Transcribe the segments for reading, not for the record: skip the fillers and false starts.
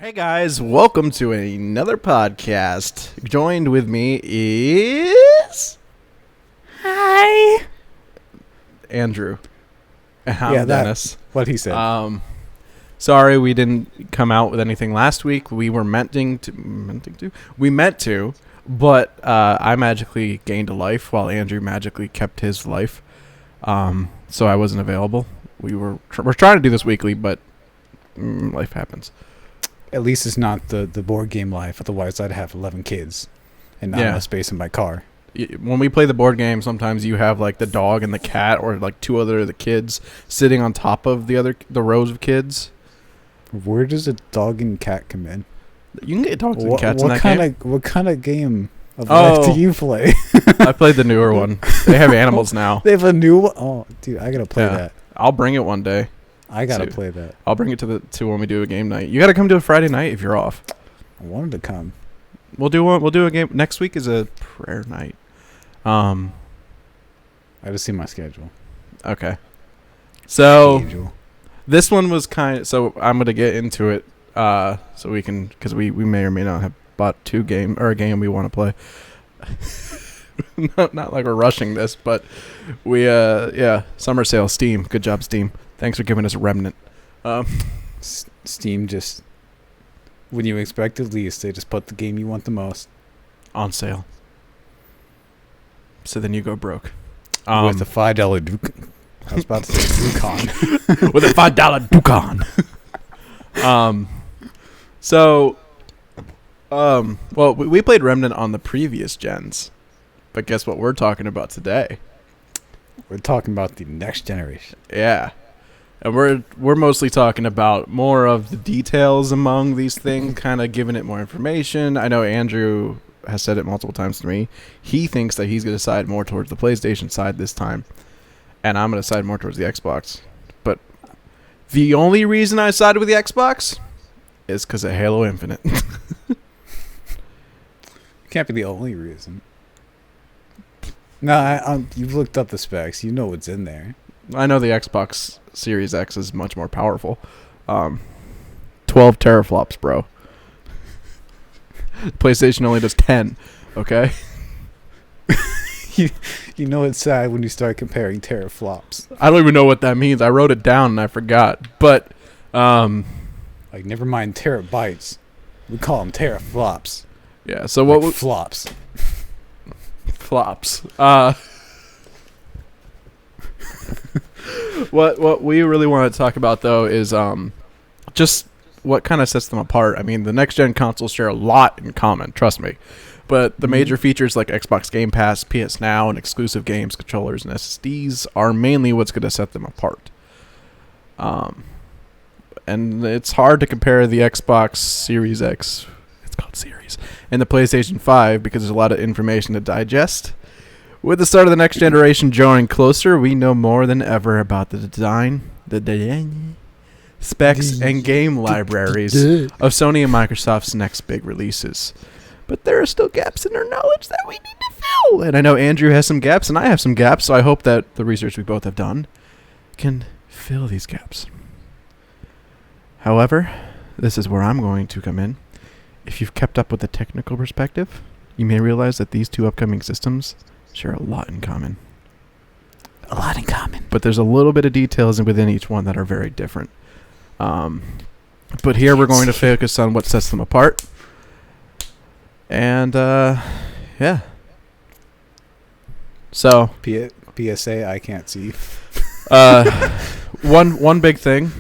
Hey guys, welcome to another podcast. Joined with me is Hi. Andrew. And I'm Dennis. What he said. Sorry we didn't come out with anything last week. We were meant to, but I magically gained a life while Andrew magically kept his life. So I wasn't available. We're trying to do this weekly, but life happens. At least it's not the board game life. Otherwise, I'd have 11 kids and not enough space in my car. When we play the board game, sometimes you have like the dog and the cat, or like two other of the kids sitting on top of the rows of kids. Where does a dog and cat come in? You can get dogs and cats in that game. What kind of game of life do you play? I played the newer one. They have animals now. They have a new one? Oh, dude, I gotta play that. I'll bring it one day. I gotta play that. I'll bring it to when we do a game night. You gotta come to a Friday night if you're off. I wanted to come. We'll do a game next week. Is a prayer night. I just see my schedule. Okay. So this one was so I'm gonna get into it. So we can, because we may or may not have bought a game we want to play. not like we're rushing this, but we summer sale, Steam. Good job, Steam. Thanks for giving us a Remnant. Steam just, when you expect it least, they just put the game you want the most on sale. So then you go broke. With a $5 Duke. I was about to say Ducon. With a $5 Ducon. Well, we played Remnant on the previous gens. But guess what we're talking about today? We're talking about the next generation. Yeah. And we're mostly talking about more of the details among these things, kind of giving it more information. I know Andrew has said it multiple times to me. He thinks that he's going to side more towards the PlayStation side this time. And I'm going to side more towards the Xbox. But the only reason I sided with the Xbox is because of Halo Infinite. Can't be the only reason. No, you've looked up the specs. You know what's in there. I know the Xbox Series X is much more powerful. 12 teraflops, bro. PlayStation only does 10, okay? You know it's sad when you start comparing teraflops. I don't even know what that means. I wrote it down and I forgot. But, like, never mind terabytes. We call them teraflops. Yeah, so what... Like flops. Flops. What we really want to talk about, though, is just what kind of sets them apart. I mean, the next-gen consoles share a lot in common, trust me. But the major features like Xbox Game Pass, PS Now, and exclusive games, controllers, and SSDs are mainly what's going to set them apart. And it's hard to compare the Xbox Series X, it's called Series, and the PlayStation 5 because there's a lot of information to digest. With the start of the next generation drawing closer, we know more than ever about the design, specs, and game libraries of Sony and Microsoft's next big releases. But there are still gaps in our knowledge that we need to fill. And I know Andrew has some gaps, and I have some gaps, so I hope that the research we both have done can fill these gaps. However, this is where I'm going to come in. If you've kept up with the technical perspective, you may realize that these two upcoming systems share a lot in common. A lot in common. But there's a little bit of details within each one that are very different. But here we're going to focus on what sets them apart. And, yeah. So. PSA, I can't see. One big thing,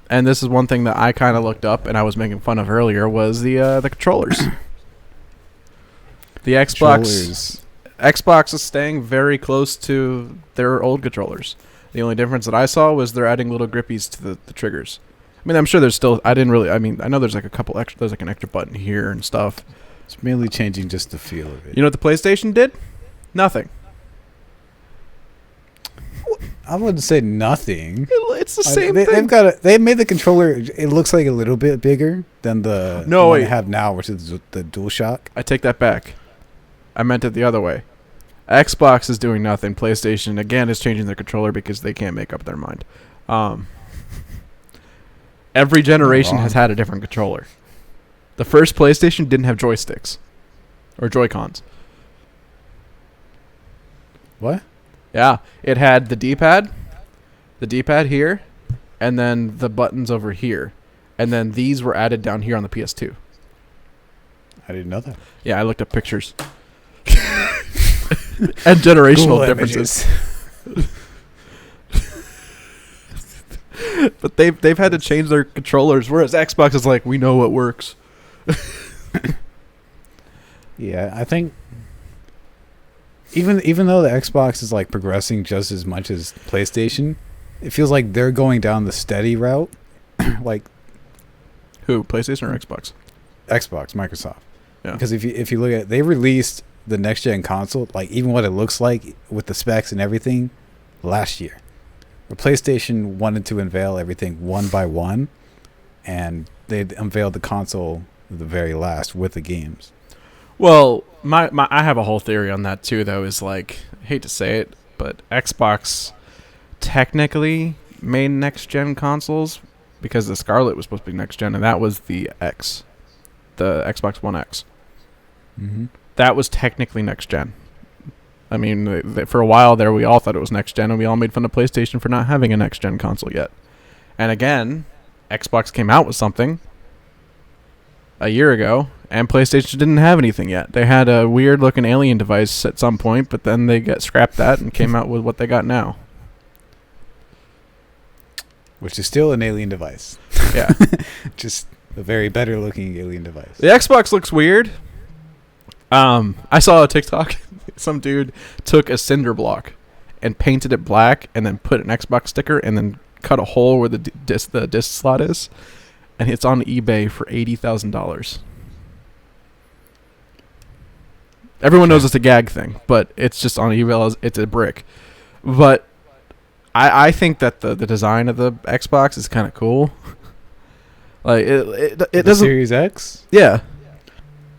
and this is one thing that I kind of looked up and I was making fun of earlier, was the controllers. The Xbox is staying very close to their old controllers. The only difference that I saw was they're adding little grippies to the triggers. I mean, I'm sure there's still... I know there's like a couple extra... There's like an extra button here and stuff. It's mainly changing just the feel of it. You know what the PlayStation did? Nothing. I wouldn't say nothing. It's the same thing. They made the controller... It looks like a little bit bigger than the one they have now, which is the DualShock. I take that back. I meant it the other way. Xbox is doing nothing. PlayStation, again, is changing their controller because they can't make up their mind. Every generation has had a different controller. The first PlayStation didn't have joysticks or Joy-Cons. What? Yeah, it had the D-pad here, and then the buttons over here, and then these were added down here on the PS2. I didn't know that. Yeah, I looked up pictures and generational differences. But they've had to change their controllers, whereas Xbox is like, we know what works. Yeah, I think even though the Xbox is like progressing just as much as PlayStation, it feels like they're going down the steady route. Like who? PlayStation or Xbox? Xbox, Microsoft. Yeah. Because if you look at, they released the next gen console, like even what it looks like with the specs and everything, last year. Where PlayStation wanted to unveil everything one by one, and they unveiled the console the very last with the games. Well, my I have a whole theory on that too, though. Is like, I hate to say it, but Xbox technically made next gen consoles because the Scarlet was supposed to be next gen, and that was the Xbox One X. Mm-hmm. That was technically next gen. I mean, for a while there, we all thought it was next gen, and we all made fun of PlayStation for not having a next gen console yet. And again, Xbox came out with something a year ago, and PlayStation didn't have anything yet. They had a weird looking alien device at some point, but then they got scrapped that and came out with what they got now. Which is still an alien device. Yeah. Just a very better looking alien device. The Xbox looks weird. I saw a TikTok. Some dude took a cinder block and painted it black and then put an Xbox sticker and then cut a hole where the disc slot is, and it's on eBay for $80,000. Everyone knows it's a gag thing, but it's just on eBay. It's a brick. But I think that the design of the Xbox is kind of cool. Like it doesn't. Series X? Yeah.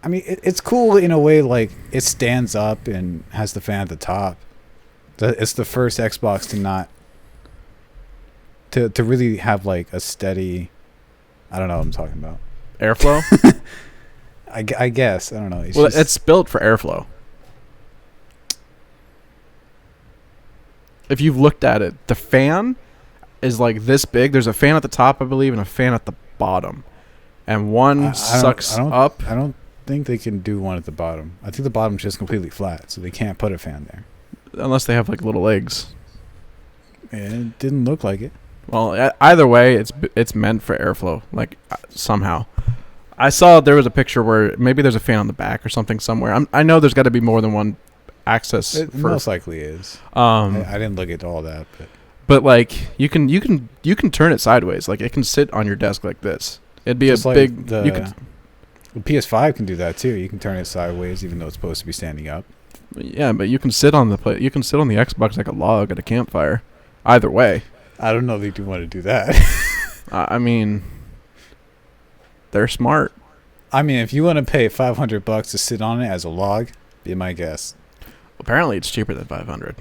I mean, it's cool in a way, like, it stands up and has the fan at the top. It's the first Xbox to not... To really have, like, a steady... I don't know what I'm talking about. Airflow? I guess. I don't know. It's built for airflow. If you've looked at it, the fan is, like, this big. There's a fan at the top, I believe, and a fan at the bottom. And one sucks up... I don't think they can do one at the bottom. I think the bottom's just completely flat, so they can't put a fan there. Unless they have like little legs. And it didn't look like it. Well, either way, it's meant for airflow, like somehow. I saw there was a picture where maybe there's a fan on the back or something somewhere. I know there's got to be more than one access. It most likely is. I didn't look at all that, but like you can turn it sideways. Like it can sit on your desk like this. It'd be just a big. The PS5 can do that too. You can turn it sideways, even though it's supposed to be standing up. Yeah, but you can sit on the Xbox like a log at a campfire. Either way. I don't know if they do want to do that. I mean, they're smart. I mean, if you want to pay $500 to sit on it as a log, be my guess. Apparently, it's cheaper than $500.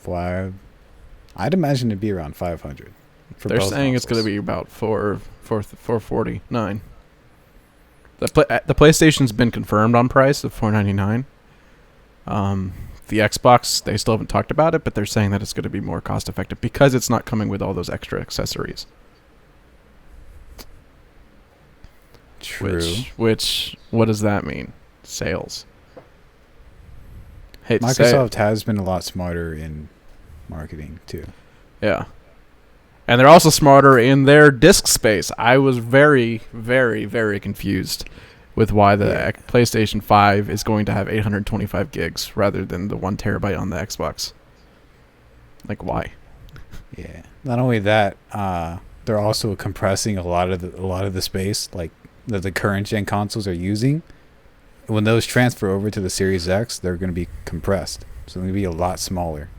Why? I'd imagine it'd be around $500. They're saying it's going to be about $449. The PlayStation's been confirmed on price of $499. The Xbox, they still haven't talked about it, but they're saying that it's going to be more cost effective because it's not coming with all those extra accessories. True. Which what does that mean? Sales. Microsoft has been a lot smarter in marketing too. Yeah. And they're also smarter in their disk space. I was very, very, very confused with why the PlayStation 5 is going to have 825 gigs rather than the 1 terabyte on the Xbox. Like, why? Yeah. Not only that, they're also compressing a lot of the space like that the current gen consoles are using. When those transfer over to the Series X, they're going to be compressed. So they're going to be a lot smaller.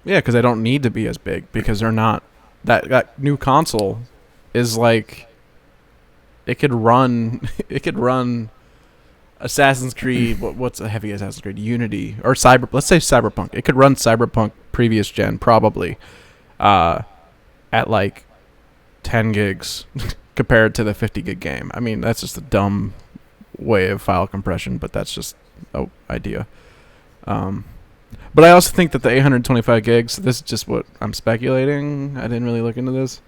Yeah, because they don't need to be as big because they're not. That new console is like it could run Assassin's Creed. What's a heavy Assassin's Creed? Unity or let's say Cyberpunk. It could run Cyberpunk previous gen probably at like 10 gigs compared to the 50 gig game. I mean, that's just a dumb way of file compression, but that's just an idea. But I also think that the 825 gigs, this is just what I'm speculating. I didn't really look into this,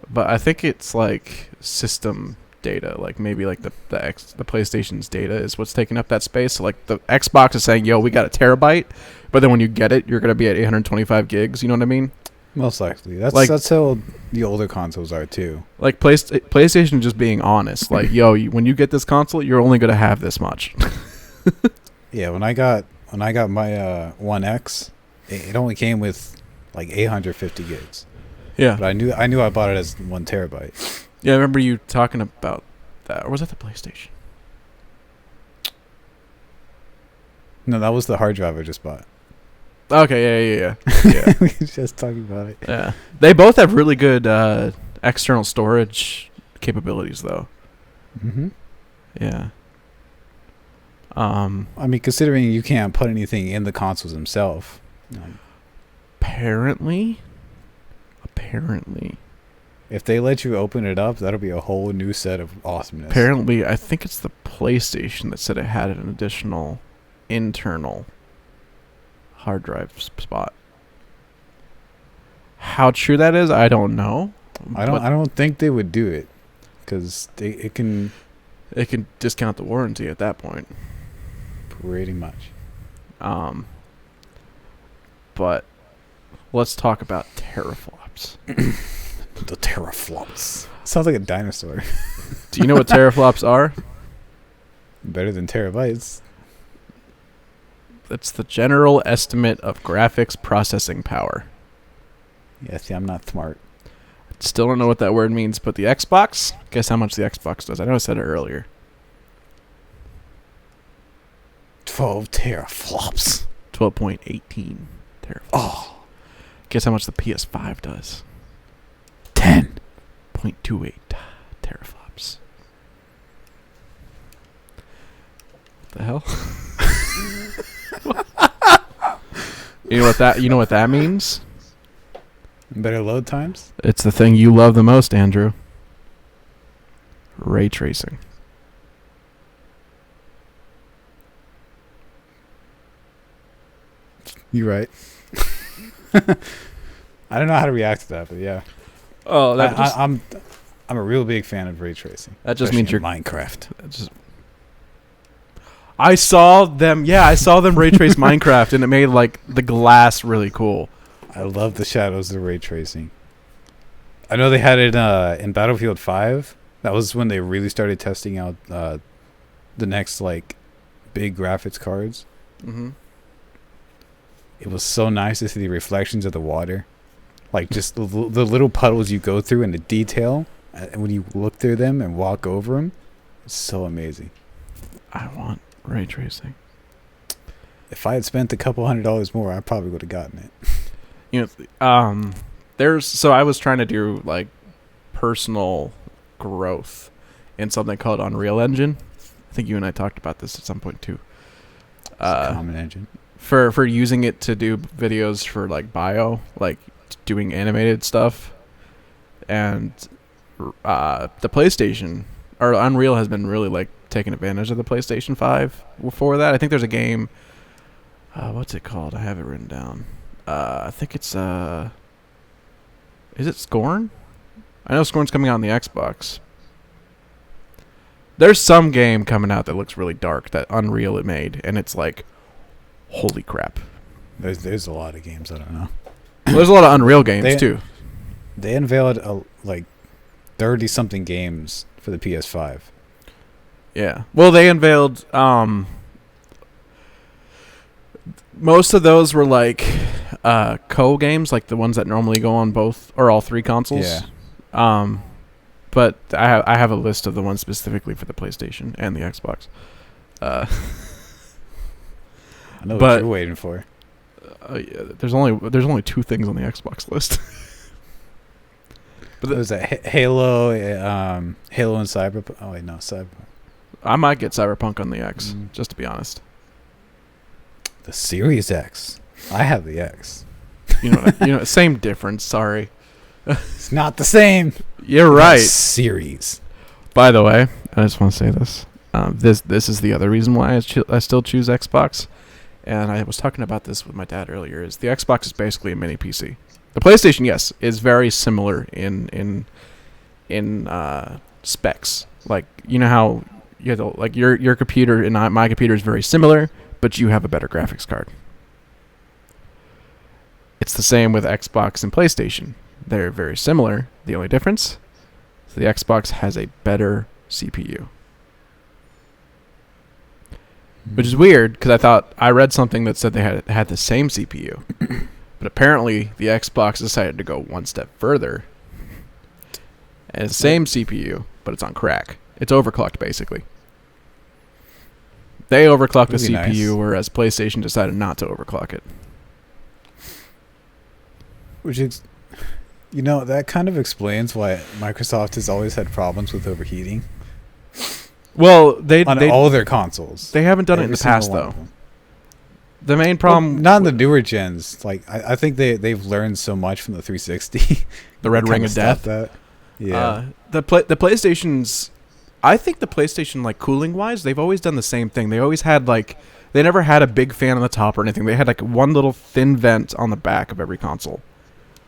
but I think it's like system data, like maybe like the PlayStation's data is what's taking up that space. So like the Xbox is saying, yo, we got a terabyte, but then when you get it, you're going to be at 825 gigs. You know what I mean? Most likely. That's how the older consoles are too. Like PlayStation just being honest. Like, yo, when you get this console, you're only going to have this much. Yeah, when I got my One X, it only came with like 850 gigs. Yeah. But I knew I bought it as 1 terabyte. Yeah, I remember you talking about that. Or was that the PlayStation? No, that was the hard drive I just bought. Okay, yeah. We were just talking about it. Yeah. They both have really good external storage capabilities, though. Mm-hmm. Yeah. I mean, considering you can't put anything in the consoles themselves. Apparently. If they let you open it up, that'll be a whole new set of awesomeness. Apparently, I think it's the PlayStation that said it had an additional internal hard drive spot. How true that is, I don't know. I don't think they would do it because it can discount the warranty at that point. Pretty much. But let's talk about teraflops. The teraflops. Sounds like a dinosaur. Do you know what teraflops are? Better than terabytes. It's the general estimate of graphics processing power. Yeah, see, I'm not smart. Still don't know what that word means, but the Xbox, guess how much the Xbox does? I know I said it earlier. 12 teraflops. 12.18 teraflops. Oh. Guess how much the PS5 does? 10.28 teraflops. What the hell? You know what that means? Better load times? It's the thing you love the most, Andrew. Ray tracing. You're right. I don't know how to react to that, but yeah. Oh, I'm a real big fan of ray tracing. That just means you're Minecraft. I saw them ray trace Minecraft, and it made like the glass really cool. I love the shadows of ray tracing. I know they had it in Battlefield 5. That was when they really started testing out the next like big graphics cards. Mm-hmm. It was so nice to see the reflections of the water, like just the little puddles you go through and the detail, and when you look through them and walk over them, it's so amazing. I want ray tracing. If I had spent a couple $100 more, I probably would have gotten it. You know, I was trying to do like personal growth in something called Unreal Engine. I think you and I talked about this at some point too. It's a common engine. For using it to do videos for like like doing animated stuff, and the PlayStation or Unreal has been really like taking advantage of the PlayStation 5 for that. I think there's a game. What's it called? I have it written down. I think it's is it Scorn? I know Scorn's coming out on the Xbox. There's some game coming out that looks really dark that Unreal it made, and it's like, holy crap. There's a lot of games I don't know. Well, there's a lot of Unreal games too. They unveiled like 30 something games for the PS5. Yeah. Well, they unveiled most of those were like co games, like the ones that normally go on both or all three consoles. Yeah. But I have a list of the ones specifically for the PlayStation and the Xbox. I know what you're waiting for. Yeah, there's only two things on the Xbox list. But was that Halo, Halo and Cyberpunk? Oh wait, no, Cyberpunk. I might get Cyberpunk on the X, just to be honest. The Series X. I have the X. You know, same difference. Sorry. It's not the same. You're right. Series. By the way, I just want to say this. This is the other reason why I still choose Xbox. And I was talking about this with my dad earlier. Is the Xbox is basically a mini PC. The PlayStation, yes, is very similar in specs. Like, you know how you have like your computer and my computer is very similar, but you have a better graphics card. It's the same with Xbox and PlayStation. They're very similar. The only difference is the Xbox has a better CPU. Which is weird, because I read something that said they had the same CPU. But apparently, the Xbox decided to go one step further. And it's the same CPU, but it's on crack. It's overclocked, basically. They overclocked the CPU, nice. Whereas PlayStation decided not to overclock it. Which is, that kind of explains why Microsoft has always had problems with overheating. Well, they all their consoles. They haven't done it in the past, though. The main problem, not in the newer gens. Like I think they've learned so much from the 360. The Red Ring of Death. Yeah. The PlayStation's. I think the PlayStation, like, cooling wise, they've always done the same thing. They always had they never had a big fan on the top or anything. They had like one little thin vent on the back of every console.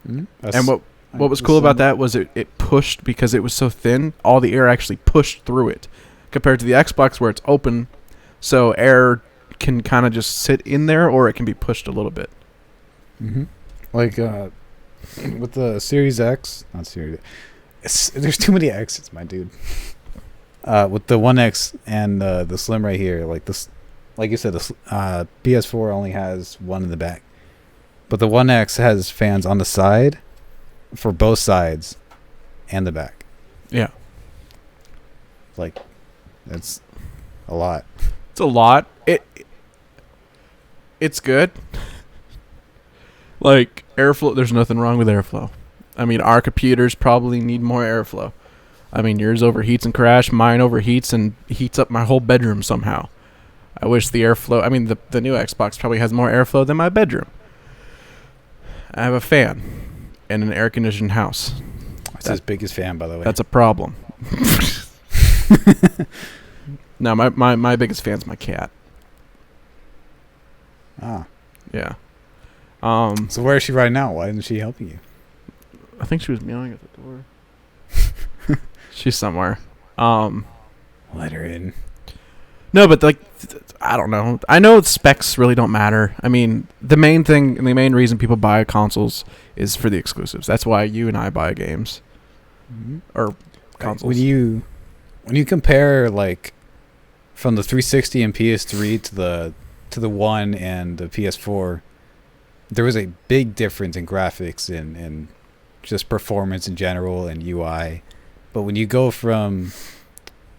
Mm-hmm. And what was cool about that was it pushed, because it was so thin. All the air actually pushed through it. Compared to the Xbox, where it's open, so air can kind of just sit in there, or it can be pushed a little bit. Mm-hmm. Like with the Series X, not Series X. There's too many X's, my dude. With the One X and the Slim right here, like this, like you said, the PS4 only has one in the back, but the One X has fans on the side for both sides and the back. Yeah. Like. That's a lot. It's a lot. It's good. Like, airflow, there's nothing wrong with airflow. I mean, our computers probably need more airflow. I mean, yours overheats and crash. Mine overheats and heats up my whole bedroom somehow. I wish the airflow... I mean, the new Xbox probably has more airflow than my bedroom. I have a fan and an air-conditioned house. That's his biggest fan, by the way. That's a problem. No, my biggest fan's my cat. Ah. Yeah. So where is she right now? Why isn't she helping you? I think she was meowing at the door. She's somewhere. Let her in. No, but I don't know. I know specs really don't matter. I mean, the main thing and the main reason people buy consoles is for the exclusives. That's why you and I buy games. Mm-hmm. Or consoles. When you compare, like, from the 360 and PS3 to the One and the PS4, there was a big difference in graphics and just performance in general and UI. But when you go from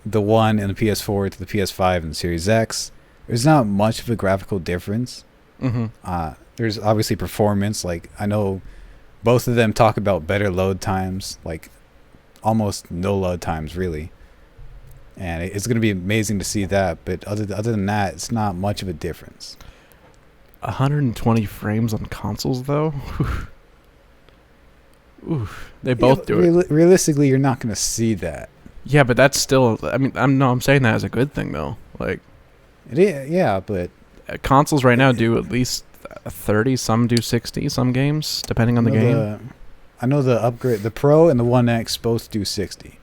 the One and the PS4 to the PS5 and the Series X, there's not much of a graphical difference. Mm-hmm. There's obviously performance. Like, I know both of them talk about better load times, like almost no load times, really. And it's going to be amazing to see that. But other than that, it's not much of a difference. 120 frames on consoles, though? Oof. They both do it. Realistically, you're not going to see that. Yeah, but that's still... I mean, I'm saying that as a good thing, though. Like, it is, yeah, but... Consoles right now do at least 30. Some do 60, some games, depending on the game. I know the upgrade... The Pro and the One X both do 60.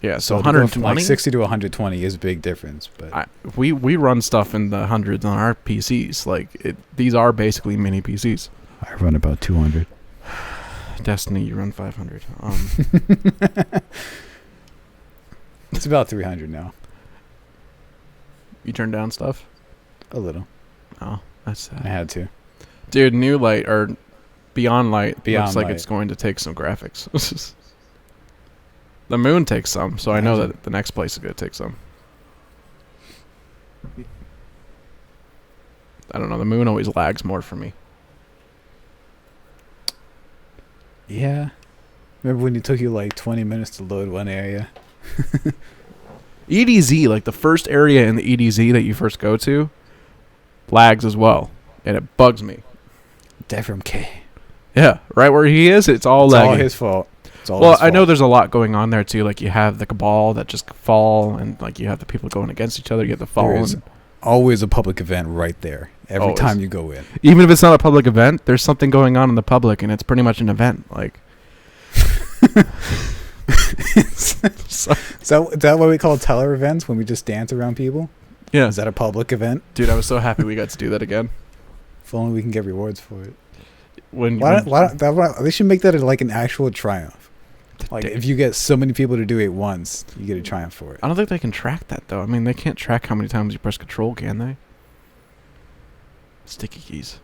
Yeah, so 120, like 60 to 120 is a big difference. But we run stuff in the hundreds on our PCs. Like, these are basically mini PCs. I run about 200. Destiny, you run 500. It's about 300 now. You turn down stuff? A little. Oh, that's sad. I had to. Dude, New Light or Beyond Light looks like it's going to take some graphics. The Moon takes some, so I know that the next place is going to take some. I don't know. The Moon always lags more for me. Yeah. Remember when it took you like 20 minutes to load one area? EDZ, like the first area in the EDZ that you first go to, lags as well, and it bugs me. Dead from K. Yeah, right where he is, it's all lagging. All his fault. It's all Well, his I know fault. there's a lot going on there too. Like you have the cabal that just fall, and like you have the people going against each other. You have the There is fallen. always a public event right there every Always. time you go in. Even if it's not a public event, there's something going on in the public, and it's pretty much an event. Like, Is that what we call teller events when we just dance around people? yeah, Is that a public event? dude, I was so happy we got to do that again. If only we can get rewards for it. When They should make that like an actual triumph. Like if you get so many people to do it once, you get a triumph for it. I don't think they can track that though. I mean, they can't track how many times you press control, can they? Sticky keys.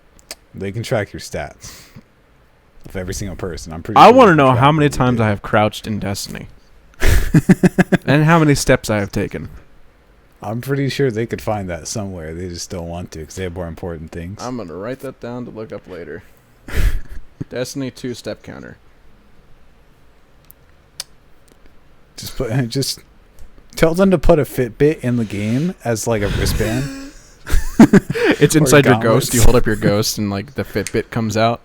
They can track your stats of every single person. I'm pretty. I sure want they to can know track how many what you times did. I have crouched in Destiny, and how many steps I have taken. I'm pretty sure they could find that somewhere. They just don't want to because they have more important things. I'm gonna write that down to look up later. Destiny 2 step counter. Just tell them to put a Fitbit in the game as like a wristband. It's Or inside your gauntlets. ghost. You hold up your ghost, and like the Fitbit comes out.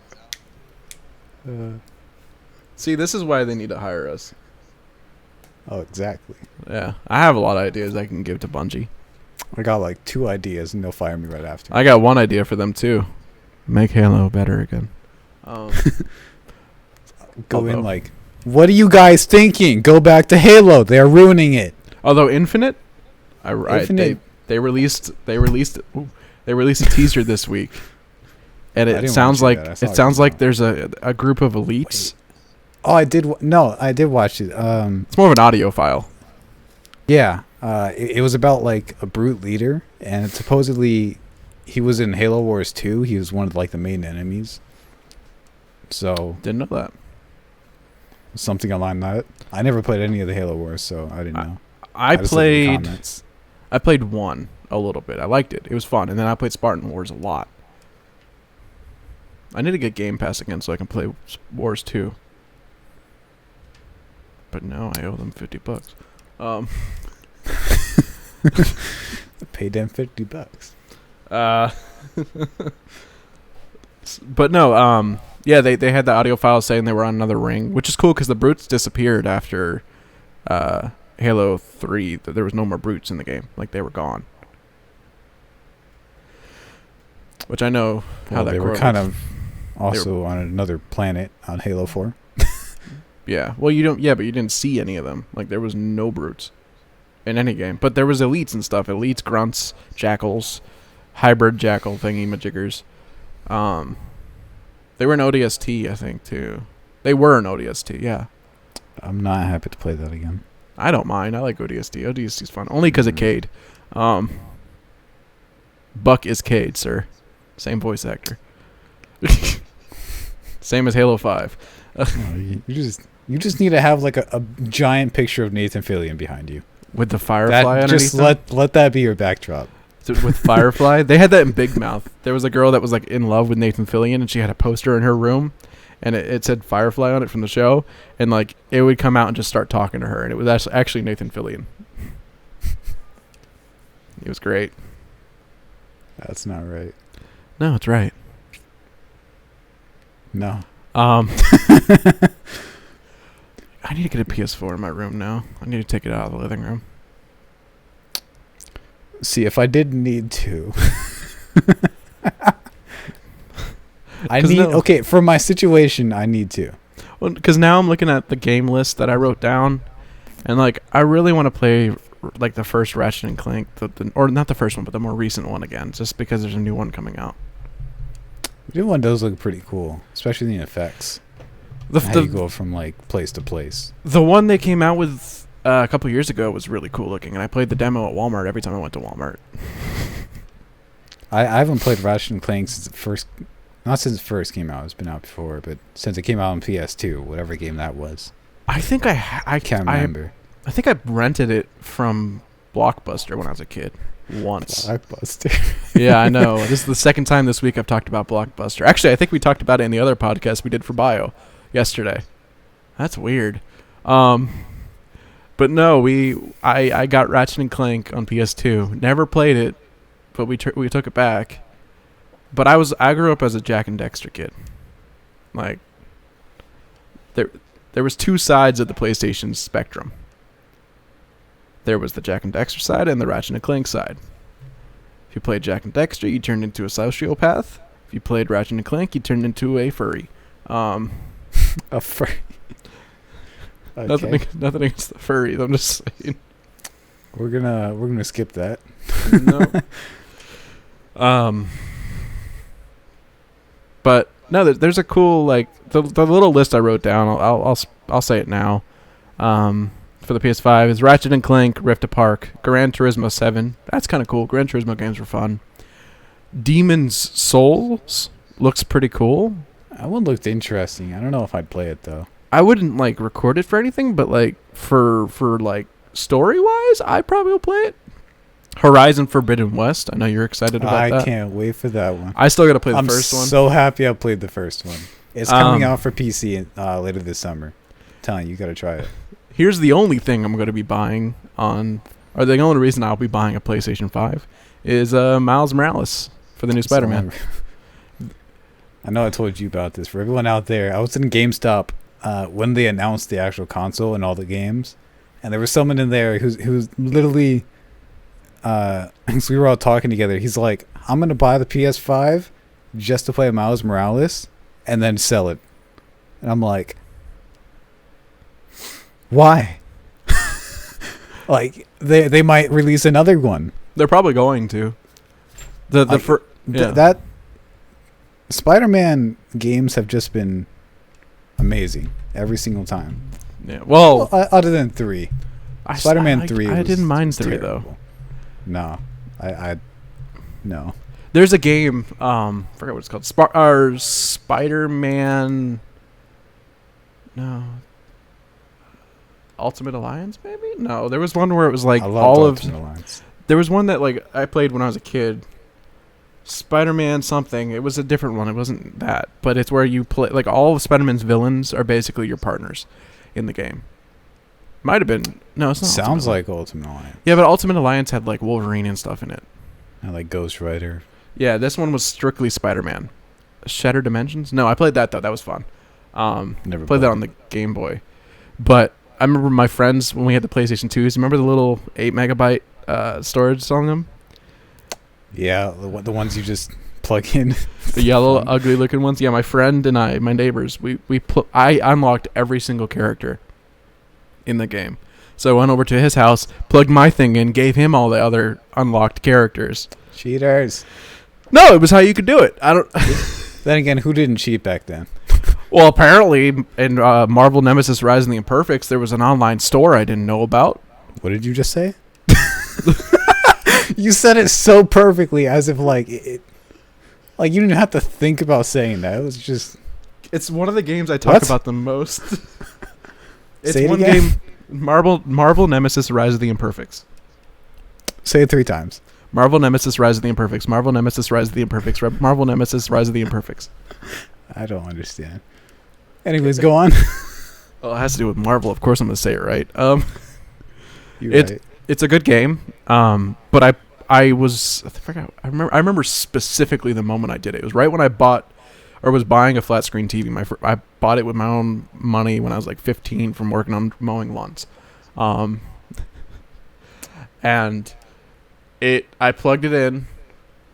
See, this is why they need to hire us. Oh, exactly. Yeah, I have a lot of ideas I can give to Bungie. I got like 2 ideas and they'll fire me right after. I got one idea for them too. Make Halo better again. Go in although- like, what are you guys thinking? Go back to Halo. They're ruining it. Although Infinite, Infinite- they released a teaser this week, and I it didn't sounds watch like that. I saw it it sounds come like out. there's a group of elites. Oh, I did. No, I did watch it. It's more of an audio file. Yeah. It was about like a brute leader, and supposedly he was in Halo Wars 2. He was one of like the main enemies. So Didn't know that. something along that. I never played any of the Halo Wars, so I didn't know. I just looked at the played. comments. I played one a little bit. I liked it. It was fun, and then I played Spartan Wars a lot. I need to get Game Pass again so I can play Wars 2. But no, I owe them $50. Pay them $50. But no, yeah, they had the audio file saying they were on another ring, which is cool because the brutes disappeared after Halo 3. There was no more brutes in the game. Like, they were gone. Which I know how Well, that they were correlates. kind of also on another planet on Halo 4. Yeah. Well, but you didn't see any of them. Like, there was no brutes in any game. But there was elites and stuff. Elites, grunts, jackals, hybrid jackal thingy-majiggers. They were an ODST, I think, too. They were an ODST, yeah. I'm not happy to play that again. I don't mind. I like ODST. ODST's fun. Only because of Cade. Buck is Cade, sir. Same voice actor. Same as Halo 5. You just need to have like a giant picture of Nathan Fillion behind you. With the Firefly underneath Just them? let that be your backdrop. With Firefly. They had that in Big Mouth. There was a girl that was like in love with Nathan Fillion, and she had a poster in her room, and it said Firefly on it from the show, and like it would come out and just start talking to her, and it was actually Nathan Fillion. He was great. That's not right. No, it's right. No. I need to get a PS4 in my room now. I need to take it out of the living room. See, if I did need to, okay, for my situation, I need to. Well, because now I'm looking at the game list that I wrote down, and like I really want to play like the first Ratchet and Clank, or not the first one, but the more recent one again, just because there's a new one coming out. The new one does look pretty cool, especially the effects. How you go from like place to place. The one they came out with a couple years ago was really cool looking, and I played the demo at Walmart every time I went to Walmart. I haven't played Ratchet and Clank since it first, not since it first came out. It's been out before, but since it came out on PS2, whatever game that was. I think I Can't remember. I think I rented it from Blockbuster when I was a kid once. Blockbuster. Yeah, I know. This is the second time this week I've talked about Blockbuster. Actually, I think we talked about it in the other podcast we did for Bio yesterday. That's weird. But no, I got Ratchet and Clank on PS2. Never played it, but we took it back. But I grew up as a Jack and Dexter kid. Like there was two sides of the PlayStation spectrum. There was the Jack and Dexter side and the Ratchet and Clank side. If you played Jack and Dexter, you turned into a sociopath. If you played Ratchet and Clank, you turned into a furry. A furry. Okay. Nothing against the furry. I'm just saying. We're gonna skip that. No. But no, there's a cool like the little list I wrote down. I'll say it now. For the PS5 is Ratchet and Clank Rift Apart, Gran Turismo 7. That's kind of cool. Gran Turismo games were fun. Demon's Souls looks pretty cool. That one looked interesting. I don't know if I'd play it though. I wouldn't like record it for anything, but like for like story wise, I probably will play it. Horizon Forbidden West. I know you're excited about that. I can't wait for that one. I still got to play the first one. I'm so happy I played the first one. It's coming out for PC later this summer. I'm telling you, you got to try it. Here's the only thing I'm going to be buying on, or the only reason I'll be buying a PlayStation 5 is Miles Morales for the new Spider-Man. I know I told you about this. For everyone out there, I was in GameStop when they announced the actual console and all the games, and there was someone in there who's literally, so we were all talking together. He's like, "I'm gonna buy the PS5 just to play Miles Morales and then sell it," and I'm like, why? Like they might release another one. They're probably going to. That Spider-Man games have just been amazing every single time. Yeah. Well, other than 3. Spider-Man 3. I didn't mind 3 terrible. though. No, I no. There's a game. Forget what it's called. Spider-Man. No. Ultimate Alliance, maybe? No, there was one where it was like all of. Alliance. There was one that like I played when I was a kid. Spider-Man something. It was a different one. It wasn't that, but it's where you play like all of Spider-Man's villains are basically your partners in the game. Might have been. No, it's not. Sounds like Ultimate Alliance. Yeah, but Ultimate Alliance had like Wolverine and stuff in it. And like Ghost Rider. Yeah, this one was strictly Spider-Man. Shattered Dimensions? No, I played that though. That was fun. Never played that on the Game Boy. But I remember my friends when we had the PlayStation 2s. Remember the little 8 megabyte storage on them? Yeah, the ones you just plug in. The yellow, ugly looking ones. Yeah, my friend and I, my neighbors, I unlocked every single character in the game. So I went over to his house, plugged my thing in, gave him all the other unlocked characters. Cheaters. No, it was how you could do it. I don't. Then again, who didn't cheat back then? Well, apparently in Marvel Nemesis Rise of the Imperfects, there was an online store I didn't know about. What did you just say? You said it so perfectly, as if like like you didn't have to think about saying that. It was just. It's one of the games I talk about the most. It's Say it one again? game. Marvel Nemesis Rise of the Imperfects. Say it 3 times. Marvel Nemesis Rise of the Imperfects. Marvel Nemesis Rise of the Imperfects. Marvel Nemesis Rise of the Imperfects. I don't understand. Anyways, go on. Well, it has to do with Marvel. Of course, I'm gonna say it right. Right. It's a good game. But I remember specifically the moment I did it. It was right when I bought or was buying a flat screen TV. I bought it with my own money when I was like 15 from working on mowing lawns. And I plugged it in,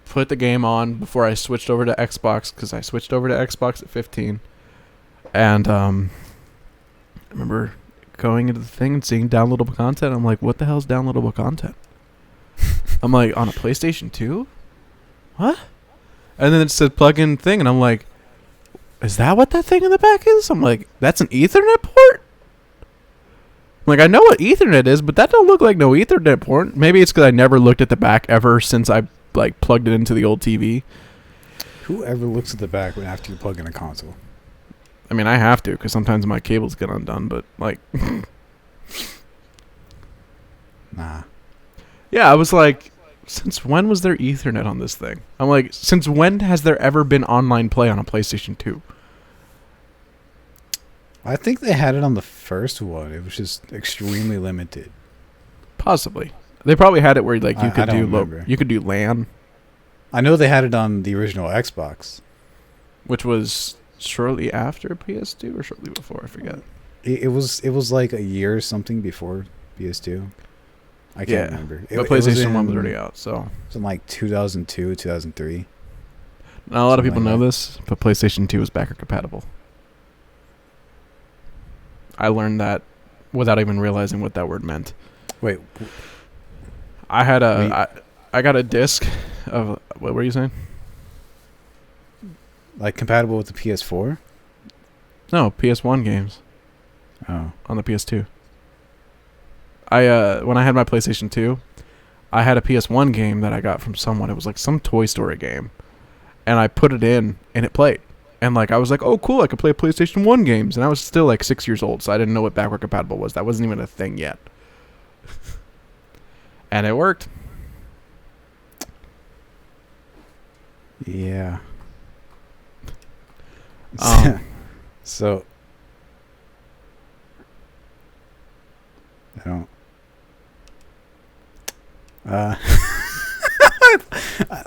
put the game on before I switched over to Xbox, because I switched over to Xbox at 15. And I remember going into the thing and seeing downloadable content. I'm like, what the hell is downloadable content? I'm like, on a PlayStation 2? What? And then it said plug-in thing, and I'm like, is that what that thing in the back is? I'm like, that's an Ethernet port? I'm like, I know what Ethernet is, but that don't look like no Ethernet port. Maybe it's because I never looked at the back ever since I like plugged it into the old TV. Whoever looks at the back after you plug in a console? I mean, I have to, because sometimes my cables get undone, but like... Nah. Yeah, I was like, since when was there Ethernet on this thing? I'm like, since when has there ever been online play on a PlayStation 2? I think they had it on the first one. It was just extremely limited. Possibly. They probably had it where like you could do LAN, I know they had it on the original Xbox. which was shortly after PS2 or shortly before, I forget. it was like a year or something before PS2. I can't remember. But PlayStation 1 was already out, so. It was in like 2002, 2003. Not a lot of people Something like know that. this, but PlayStation 2 is backward compatible. I learned that without even realizing what that word meant. Wait, I had I got a disc of, what were you saying? like compatible with the PS4? No, PS1 games Oh, on the PS2. When I had my PlayStation 2, I had a PS1 game that I got from someone. It was like some Toy Story game. And I put it in and it played. And like I was like, "Oh, cool, I could play PlayStation 1 games." And I was still like 6 years old, so I didn't know what backward compatible was. That wasn't even a thing yet. And it worked. yeah. Um, So I don't.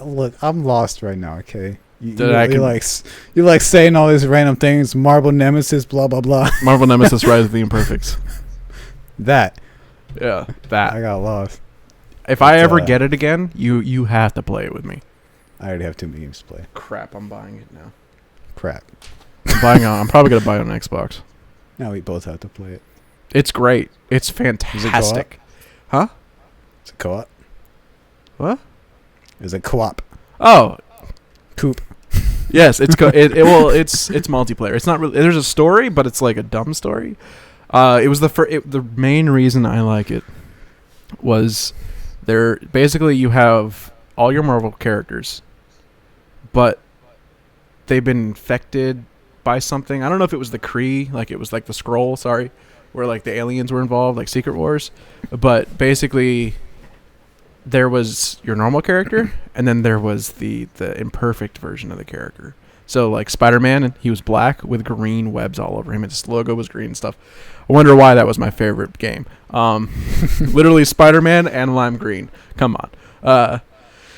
Look, I'm lost right now. Okay, you're like saying all these random things. Marble Nemesis, blah blah blah. Marvel Nemesis Rise of the Imperfects. That Yeah, I that. got lost. If I But, ever get it again, you have to play it with me. I already have too many games to play. Crap, I'm buying it now. Crap. I'm probably gonna buy it on Xbox. Now we both have to play it. It's great. It's Is it co-op? fantastic. Huh? Is it co-op? What? Is it co-op? Oh, Coop. yes. It's multiplayer. It's not really. There's a story, but it's like a dumb story. It was the main reason I like it was there. Basically, you have all your Marvel characters, but they've been infected by something. I don't know if it was the Kree, like it was like the Skrull, sorry, where like the aliens were involved, like Secret Wars. But basically, there was your normal character, and then there was the imperfect version of the character. So like Spider-Man, he was black with green webs all over him, and his logo was green and stuff. I wonder why that was my favorite game. Literally Spider-Man and lime green. Come on.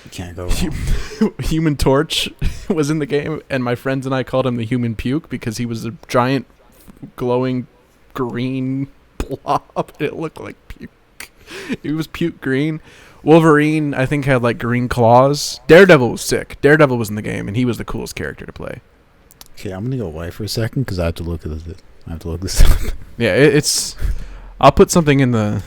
You can't go wrong. Human Torch was in the game, and my friends and I called him the Human Puke because he was a giant glowing green blob. It looked like puke. He was puke green. Wolverine, I think, had like green claws. Daredevil was sick. Daredevil was in the game, and he was the coolest character to play. Okay, I'm gonna go away for a second because I have to look at this. I have to look this up. Yeah, it's. I'll put something in the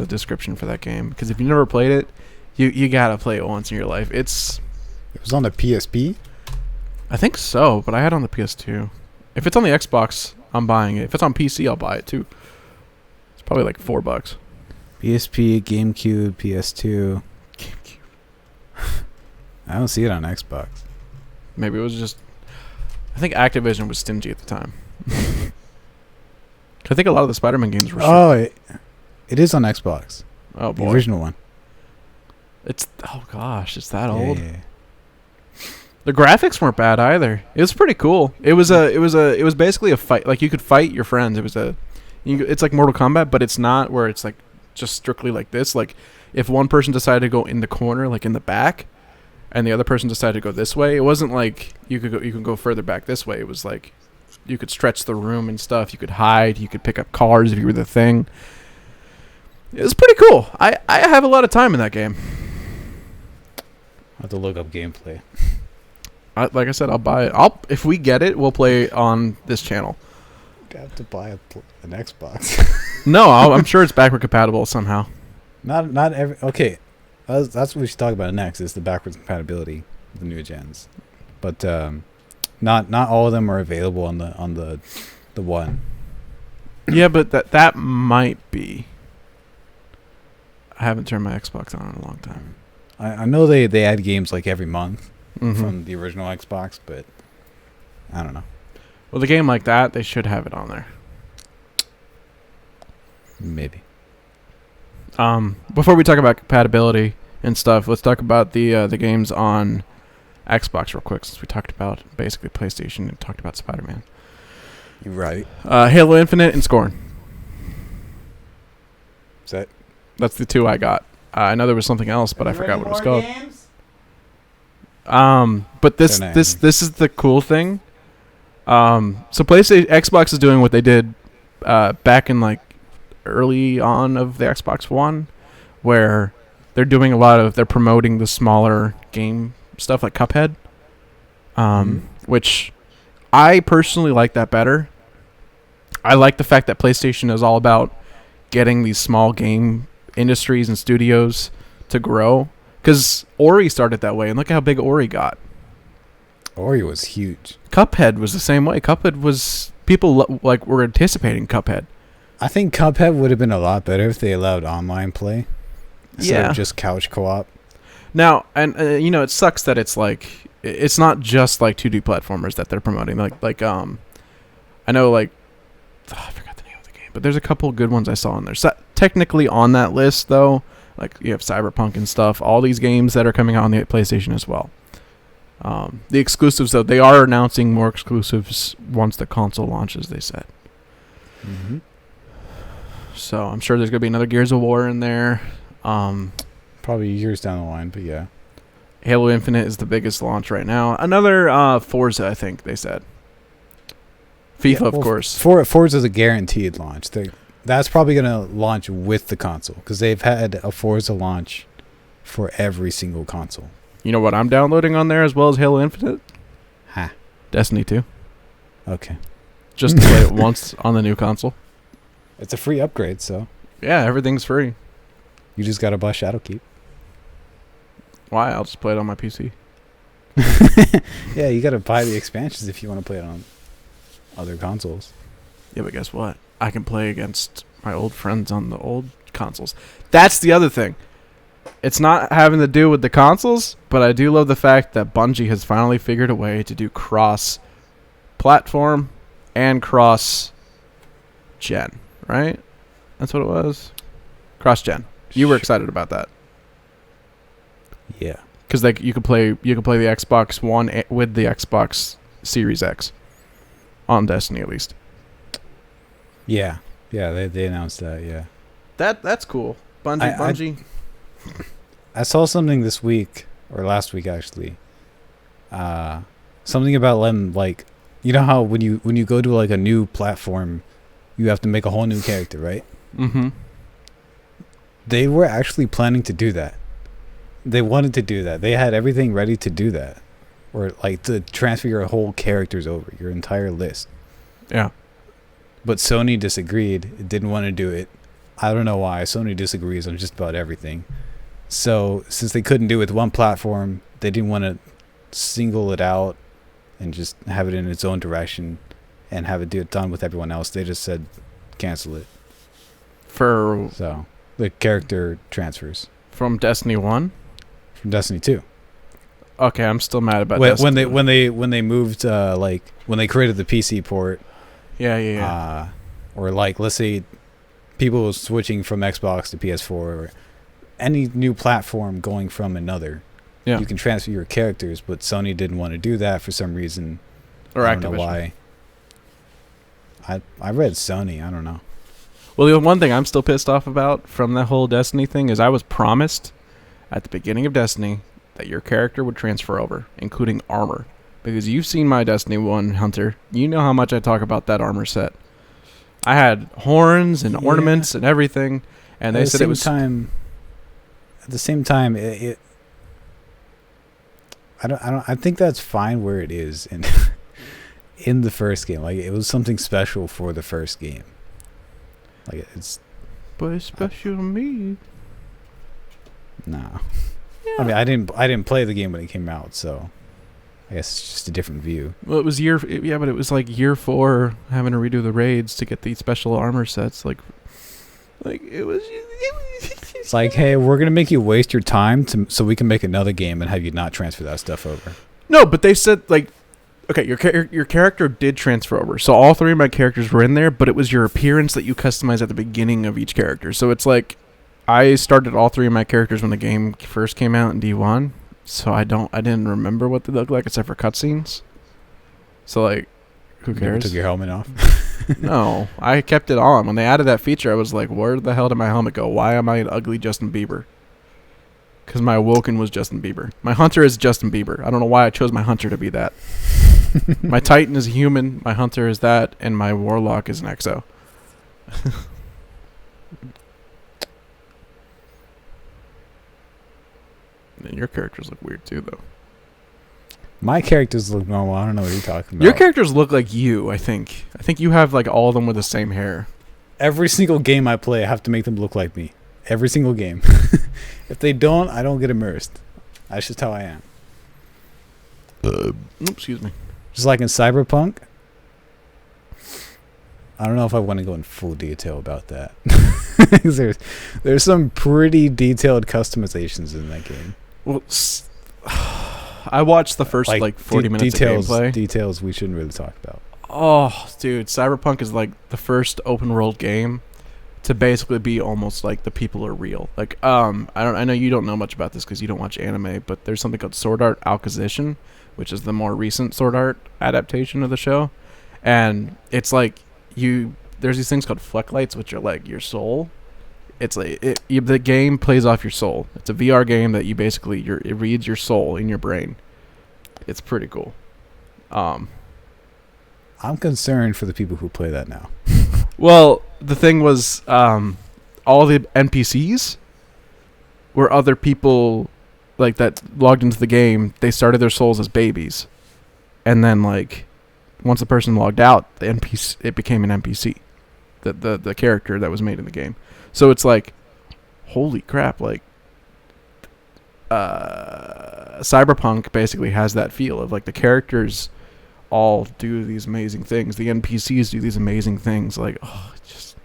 description for that game because if you never played it, you gotta play it once in your life. It was on the PSP. I think so, but I had it on the PS2. If it's on the Xbox, I'm buying it. If it's on PC, I'll buy it too. It's probably like $4. PSP, GameCube, PS2. I don't see it on Xbox. Maybe it was just. I think Activision was stingy at the time. I think a lot of the Spider-Man games were. Oh, it is on Xbox. Oh The boy, original one. it's gosh, it's that Yeah, old. yeah, yeah. The graphics weren't bad either. It was pretty cool. It was basically a fight. Like you could fight your friends. It's like Mortal Kombat, but it's not where it's like just strictly like this. Like if one person decided to go in the corner, like in the back, and the other person decided to go this way, it wasn't like you could go further back this way. It was like you could stretch the room and stuff. You could hide. You could pick up cars if you were the thing. It was pretty cool. I have a lot of time in that game. I have to look up gameplay. Like I said, I'll buy it. If we get it, we'll play it on this channel. I have to buy an Xbox. No, I'm sure it's backward compatible somehow. Not every. Okay, that's what we should talk about next. Is the backwards compatibility of the new gens, but not all of them are available on the one. Yeah, but that might be. I haven't turned my Xbox on in a long time. I know they add games like every month Mhm. from the original Xbox, but I don't know. Well, the game like that, they should have it on there. Maybe. Before we talk about compatibility and stuff, let's talk about the games on Xbox real quick, since we talked about basically PlayStation and talked about Spider-Man. You're right. Halo Infinite and Scorn. Is that? That's the two I got. I know there was something else, but I forgot what it was called. Games? But this is the cool thing. So PlayStation, Xbox is doing what they did back in like early on of the Xbox One, where they're doing they're promoting the smaller game stuff like Cuphead, which I personally like that better. I like the fact that PlayStation is all about getting these small game industries and studios to grow, because Ori started that way, and look how big Ori got. Ori was huge. Cuphead was the same way. Cuphead was were anticipating Cuphead. I think Cuphead would have been a lot better if they allowed online play instead of just couch co-op. Now, and it sucks that it's like it's not just like 2D platformers that they're promoting. I know I forgot the name of the game, but there's a couple good ones I saw in there. So technically on that list though, like you have Cyberpunk and stuff. All these games that are coming out on the PlayStation as well. The exclusives though, they are announcing more exclusives once the console launches. They said. Mm-hmm. So I'm sure there's gonna be another Gears of War in there. Probably years down the line, but yeah. Halo Infinite is the biggest launch right now. Another Forza, I think they said. FIFA, of course. Forza is a guaranteed launch. That's probably going to launch with the console because they've had a Forza launch for every single console. You know what I'm downloading on there as well as Halo Infinite? Destiny 2. Okay. Just to play it once on the new console. It's a free upgrade, so. Yeah, everything's free. You just got to buy Shadowkeep. Why? I'll just play it on my PC. Yeah, you got to buy the expansions if you want to play it on other consoles. Yeah, but guess what? I can play against my old friends on the old consoles. That's the other thing. It's not having to do with the consoles, but I do love the fact that Bungie has finally figured a way to do cross-platform and cross-gen, right? That's what it was? Cross-gen. You were excited about that. Yeah. Because you could play the Xbox One with the Xbox Series X. On Destiny, at least. Yeah. Yeah, they announced that, yeah. That's cool. Bungie. I saw something this week, or last week actually. Something about letting, like, you know how when you go to like a new platform, you have to make a whole new character, right? Mm-hmm. They were actually planning to do that. They wanted to do that. They had everything ready to do that. Or like to transfer your whole characters over, your entire list. Yeah. But Sony disagreed. It didn't want to do it. I don't know why. Sony disagrees on just about everything. So since they couldn't do it with one platform, they didn't want to single it out and just have it in its own direction and have it done with everyone else. They just said cancel it. So the character transfers. From Destiny 1? From Destiny 2. Okay, I'm still mad about Destiny. When they moved when they created the PC port. Yeah. Or like let's say people switching from Xbox to PS4 or any new platform going from another. Yeah. You can transfer your characters, but Sony didn't want to do that for some reason. Or I don't know why. I read Sony, I don't know. Well, the one thing I'm still pissed off about from that whole Destiny thing is I was promised at the beginning of Destiny that your character would transfer over, including armor. Because you've seen my Destiny 1 Hunter. You know how much I talk about that armor set. I had horns and ornaments and everything, and they said it was... At the same time, I think that's fine where it is in the first game. Like, it was something special for the first game. Like, it's... But it's special to me. No. Yeah. I mean, I didn't play the game when it came out, so I guess it's just a different view. Well, it was but it was like year 4 having to redo the raids to get these special armor sets. Like it was. It's like, hey, we're gonna make you waste your time so we can make another game and have you not transfer that stuff over. No, but they said like, okay, your character did transfer over, so all 3 of my characters were in there, but it was your appearance that you customize at the beginning of each character. So it's like, I started all 3 of my characters when the game first came out in D1, so I didn't remember what they looked like except for cutscenes. So like, who cares? You took your helmet off? No, I kept it on. When they added that feature, I was like, where the hell did my helmet go? Why am I an ugly Justin Bieber? Because my Woken was Justin Bieber. My Hunter is Justin Bieber. I don't know why I chose my Hunter to be that. My Titan is a human, my Hunter is that, and my Warlock is an Exo. And your characters look weird too, though. My characters look normal. I don't know what you're talking about. Your characters look like you. I think. I think you have like all of them with the same hair. Every single game I play, I have to make them look like me. Every single game. If they don't, I don't get immersed. That's just how I am. Excuse me. Just like in Cyberpunk. I don't know if I want to go in full detail about that. there's some pretty detailed customizations in that game. Well, I watched the first like 40 minutes of gameplay. Details we shouldn't really talk about. Oh, dude, Cyberpunk is like the first open world game to basically be almost like the people are real. Like, I know you don't know much about this because you don't watch anime, but there's something called Sword Art Alicization, which is the more recent Sword Art adaptation of the show, and it's like there's these things called Flecklights, which are like your soul. It's like the game plays off your soul. It's a VR game that you basically it reads your soul in your brain. It's pretty cool. I'm concerned for the people who play that now. Well, the thing was, all the NPCs were other people like that logged into the game. They started their souls as babies, and then like once the person logged out, it became an NPC, the character that was made in the game. So it's like, holy crap! Like, Cyberpunk basically has that feel of like the characters all do these amazing things. The NPCs do these amazing things. Like, oh, it's just,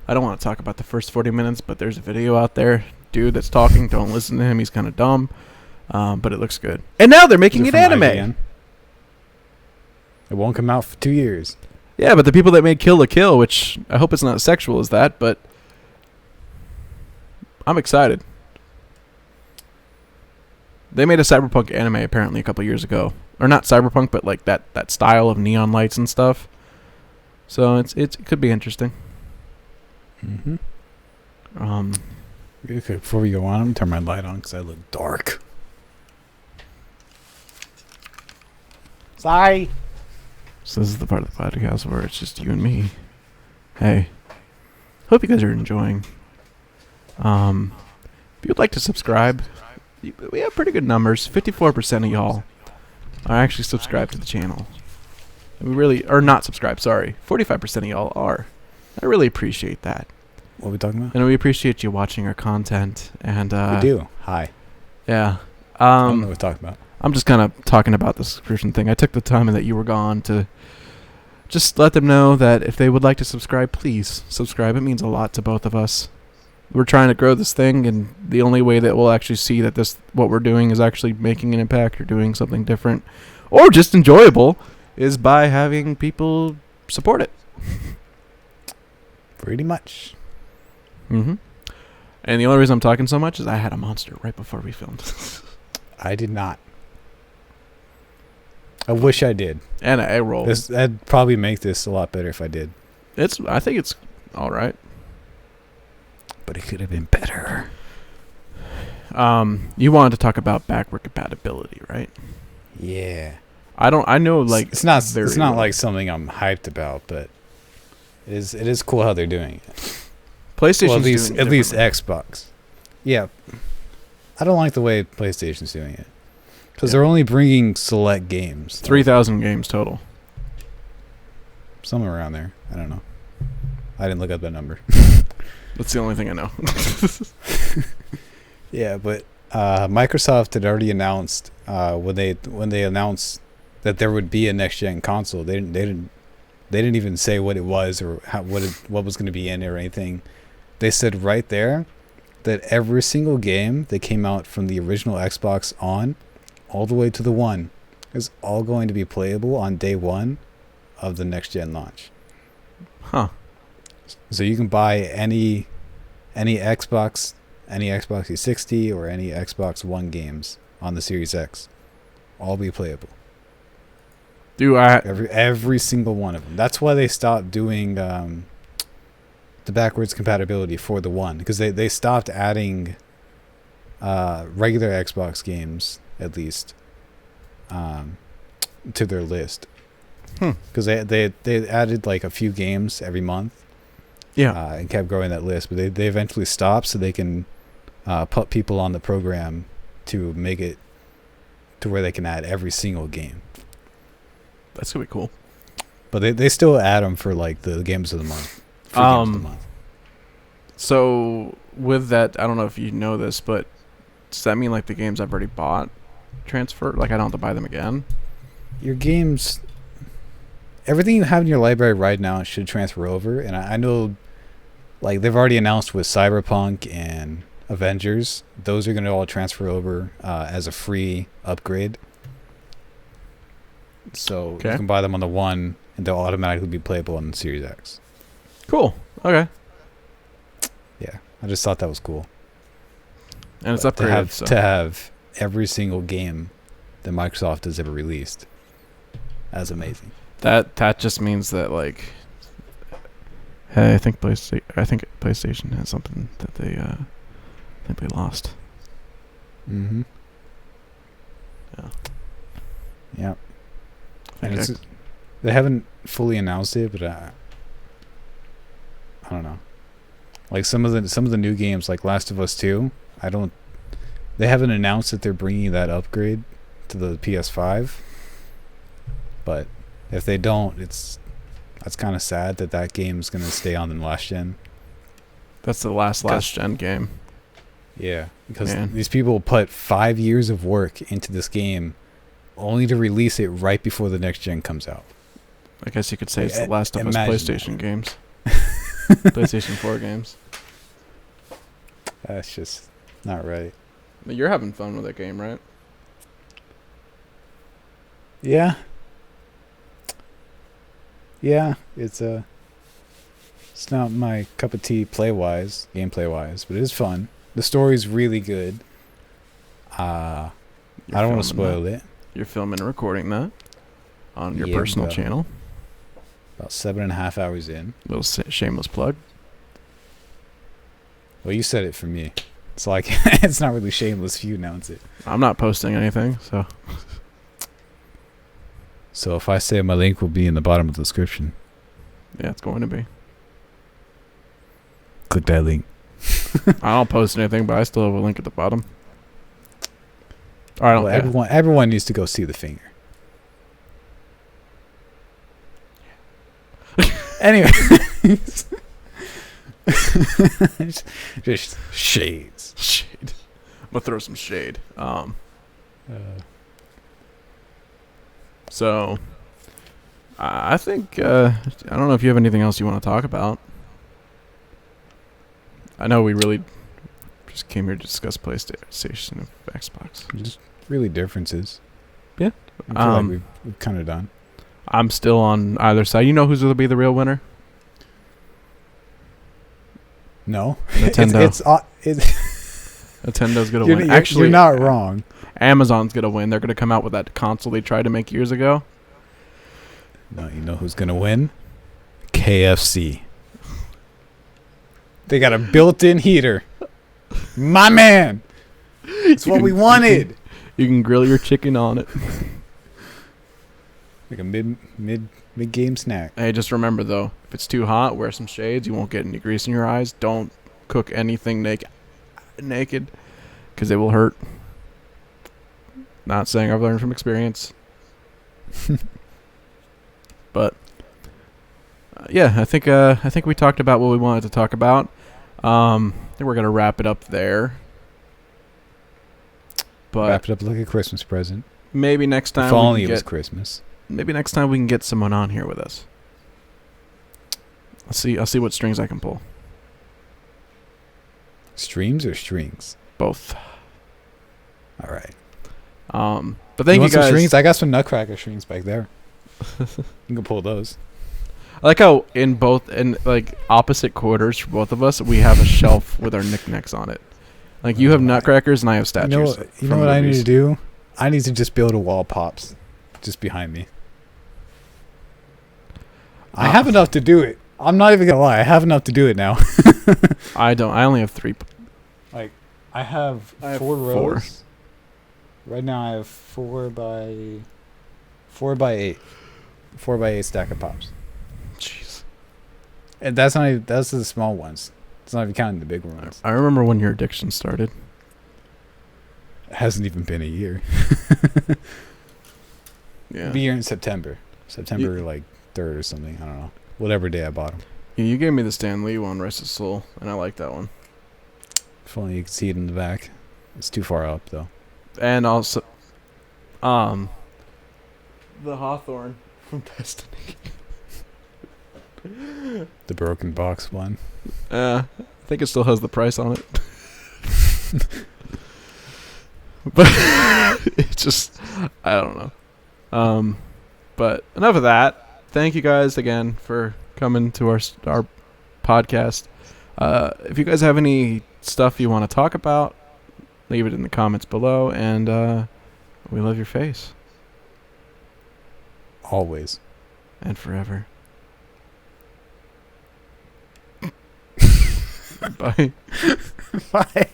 I don't want to talk about the first 40 minutes, but there's a video out there, dude that's talking. Don't listen to him. He's kind of dumb, but it looks good. And now they're making it anime. IGN? It won't come out for 2 years. Yeah, but the people that made Kill la Kill, which I hope it's not as sexual as that, but I'm excited. They made a Cyberpunk anime apparently a couple years ago. Or not Cyberpunk, but like that style of neon lights and stuff. So it could be interesting. Mm-hmm. Okay, before we go on, I'm going to turn my light on because I look dark. Sorry. So this is the part of the podcast where it's just you and me. Hey, hope you guys are enjoying. If you'd like to subscribe, we have pretty good numbers. 54% of y'all are actually subscribed to the channel. And we really are not subscribed. Sorry, 45% of y'all are. I really appreciate that. What are we talking about? And we appreciate you watching our content. And we do. Hi. Yeah. I don't know what we're talking about. I'm just kind of talking about the subscription thing. I took the time that you were gone to just let them know that if they would like to subscribe, please subscribe. It means a lot to both of us. We're trying to grow this thing, and the only way that we'll actually see that what we're doing is actually making an impact or doing something different or just enjoyable is by having people support it. Pretty much. Mm-hmm. And the only reason I'm talking so much is I had a monster right before we filmed. I did not. I wish I did. And an egg roll. That'd probably make this a lot better if I did. I think it's all right. But it could have been better. You wanted to talk about backward compatibility, right? Yeah. I know like it's not like something I'm hyped about, but it is cool how they're doing it. PlayStation's at least Xbox. Yeah. I don't like the way PlayStation's doing it. Because they're only bringing select games. 3,000 games total. Somewhere around there. I don't know. I didn't look up that number. That's the only thing I know. Yeah, but Microsoft had already announced when they announced that there would be a next gen console. They didn't even say what it was or what was going to be in it or anything. They said right there that every single game that came out from the original Xbox on all the way to the One is all going to be playable on day one of the next gen launch. Huh. So you can buy any Xbox 360 or any Xbox One games on the Series X. All be playable. Every single one of them. That's why they stopped doing the backwards compatibility for the One, because they stopped adding regular Xbox games at least to their list. because they added like a few games every month. Yeah. And kept growing that list, but they eventually stopped so they can put people on the program to make it to where they can add every single game. That's gonna be cool. But they still add them for like the games of the month. Free games of the month. So with that, I don't know if you know this, but does that mean like the games I've already bought transfer? Like I don't have to buy them again? Your games, everything you have in your library right now should transfer over. And I know, like they've already announced with Cyberpunk and Avengers, those are going to all transfer over as a free upgrade. So you can buy them on the One, and they'll automatically be playable on the Series X. Cool. Okay. Yeah, I just thought that was cool. And it's upgraded. To have every single game that Microsoft has ever released. That's amazing. That just means that like, hey, I think PlayStation has something that they lost. Mm-hmm. Yeah. Yeah. And they haven't fully announced it, but I don't know. Like some of the new games, like Last of Us 2, they haven't announced that they're bringing that upgrade to the PS5. But if they don't, that's kind of sad that game is going to stay on the last gen. That's the last gen game. Yeah, because these people put 5 years of work into this game only to release it right before the next gen comes out. I guess you could say it's the last of us PlayStation games. PlayStation 4 games. That's just not right. You're having fun with that game, right? Yeah. Yeah, it's not my cup of tea gameplay wise, but it is fun. The story's really good. I don't want to spoil it. You're filming and recording that on your personal channel. About 7.5 hours in. Little shameless plug. Well, you said it for me. It's like it's not really shameless if you announce it. I'm not posting anything, so. So if I say my link will be in the bottom of the description. Yeah, it's going to be. Click that link. I don't post anything, but I still have a link at the bottom. All right, everyone needs to go see the finger. Anyway, just shades. Shade. I'm gonna throw some shade. So, I think I don't know if you have anything else you want to talk about. I know we really just came here to discuss PlayStation and Xbox. Just really differences. Yeah. I feel like we've kind of done. I'm still on either side. You know who's going to be the real winner? No. Nintendo. It's Nintendo's going to win. Actually, you're not wrong. Amazon's going to win. They're going to come out with that console they tried to make years ago. No, you know who's going to win? KFC. They got a built-in heater. My man. It's what we wanted. You can grill your chicken on it. Like a mid-game snack. Hey, just remember though, if it's too hot, wear some shades. You won't get any grease in your eyes. Don't cook anything naked, because it will hurt. Not saying I've learned from experience. But yeah, I think we talked about what we wanted to talk about. I think we're gonna wrap it up there. But wrap it up like a Christmas present. Maybe next time. If only it was Christmas. Maybe next time we can get someone on here with us. I'll see what strings I can pull. Streams or strings? Both. All right. But thank you want guys. Some strings? I got some Nutcracker strings back there. You can pull those. I like how in like opposite quarters for both of us, we have a shelf with our knickknacks on it. Like you have Nutcrackers and I have statues. You know what I need to do? I need to just build a wall pops just behind me. I have enough to do it. I'm not even gonna lie. I have enough to do it now. I don't. I only have 3. Like I have 4 rows. Right now I have 4 by 8. 4x8 stack of pops. Jeez. And that's not even, that's the small ones. It's not even counting the big ones. I remember when your addiction started. It hasn't even been a year. Yeah. It'll be here in September. September like 3rd or something. I don't know. Whatever day I bought them. Yeah, you gave me the Stan Lee one, Rest his Soul, and I like that one. If only you could see it in the back. It's too far up though. And also, the Hawthorne from Destiny. The broken box one. I think it still has the price on it. But it just, I don't know. But enough of that. Thank you guys again for coming to our podcast. If you guys have any stuff you want to talk about, leave it in the comments below. And we love your face. Always. And forever. Bye. Bye.